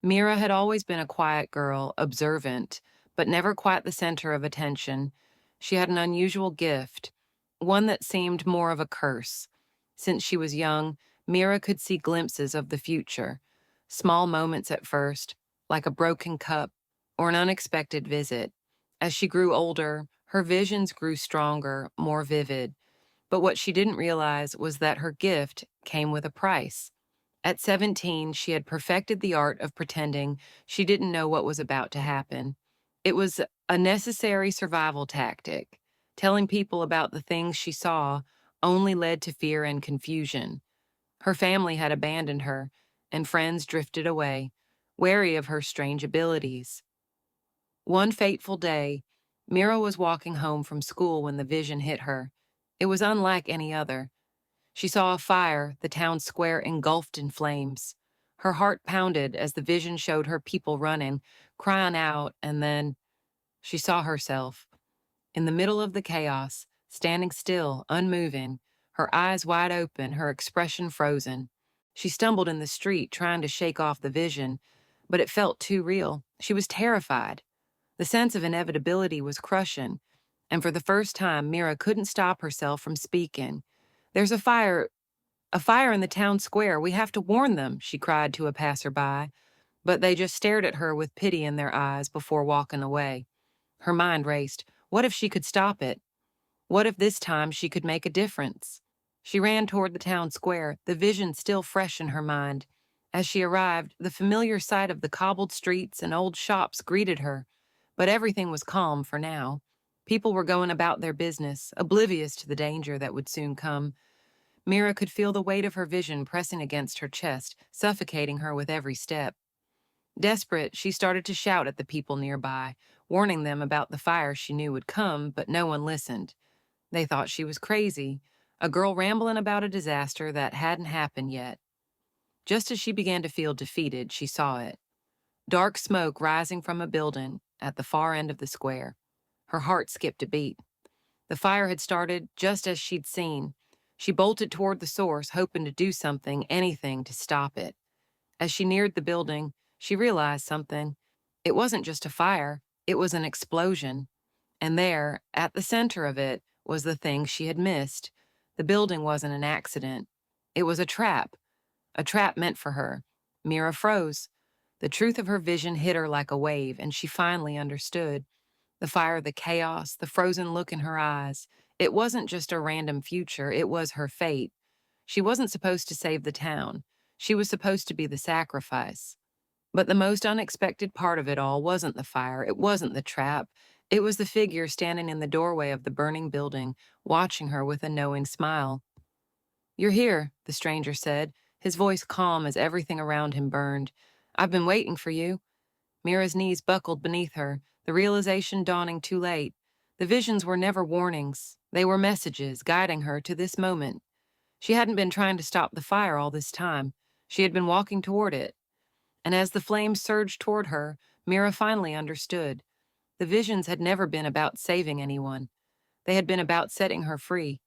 Mira had always been a quiet girl, observant, but never quite the center of attention. She had an unusual gift, one that seemed more of a curse. Since she was young, Mira could see glimpses of the future, small moments at first, like a broken cup or an unexpected visit. As she grew older, her visions grew stronger, more vivid. But what she didn't realize was that her gift came with a price. At 17, she had perfected the art of pretending she didn't know what was about to happen. It was a necessary survival tactic. Telling people about the things she saw only led to fear and confusion. Her family had abandoned her, and friends drifted away, wary of her strange abilities. One fateful day, Mira was walking home from school when the vision hit her. It was unlike any other. She saw a fire, the town square engulfed in flames. Her heart pounded as the vision showed her people running, crying out, and then she saw herself. In the middle of the chaos, standing still, unmoving, her eyes wide open, her expression frozen. She stumbled in the street, trying to shake off the vision, but it felt too real. She was terrified. The sense of inevitability was crushing, and for the first time, Mira couldn't stop herself from speaking. There's a fire in the town square. We have to warn them, she cried to a passerby, but they just stared at her with pity in their eyes before walking away. Her mind raced. What if she could stop it? What if this time she could make a difference? She ran toward the town square, the vision still fresh in her mind. As she arrived, the familiar sight of the cobbled streets and old shops greeted her, but everything was calm for now. People were going about their business, oblivious to the danger that would soon come. Mira could feel the weight of her vision pressing against her chest, suffocating her with every step. Desperate, she started to shout at the people nearby, warning them about the fire she knew would come, but no one listened. They thought she was crazy, a girl rambling about a disaster that hadn't happened yet. Just as she began to feel defeated, she saw it. Dark smoke rising from a building at the far end of the square. Her heart skipped a beat. The fire had started just as she'd seen. She bolted toward the source, hoping to do something, anything, to stop it. As she neared the building, she realized something. It wasn't just a fire, it was an explosion. And there, at the center of it, was the thing she had missed. The building wasn't an accident. It was a trap meant for her. Mira froze. The truth of her vision hit her like a wave, and she finally understood. The fire, the chaos, the frozen look in her eyes. It wasn't just a random future, it was her fate. She wasn't supposed to save the town. She was supposed to be the sacrifice. But the most unexpected part of it all wasn't the fire, it wasn't the trap. It was the figure standing in the doorway of the burning building, watching her with a knowing smile. "You're here," the stranger said, his voice calm as everything around him burned. "I've been waiting for you." Mira's knees buckled beneath her, the realization dawning too late. The visions were never warnings. They were messages guiding her to this moment. She hadn't been trying to stop the fire all this time. She had been walking toward it. And as the flames surged toward her, Mira finally understood. The visions had never been about saving anyone. They had been about setting her free.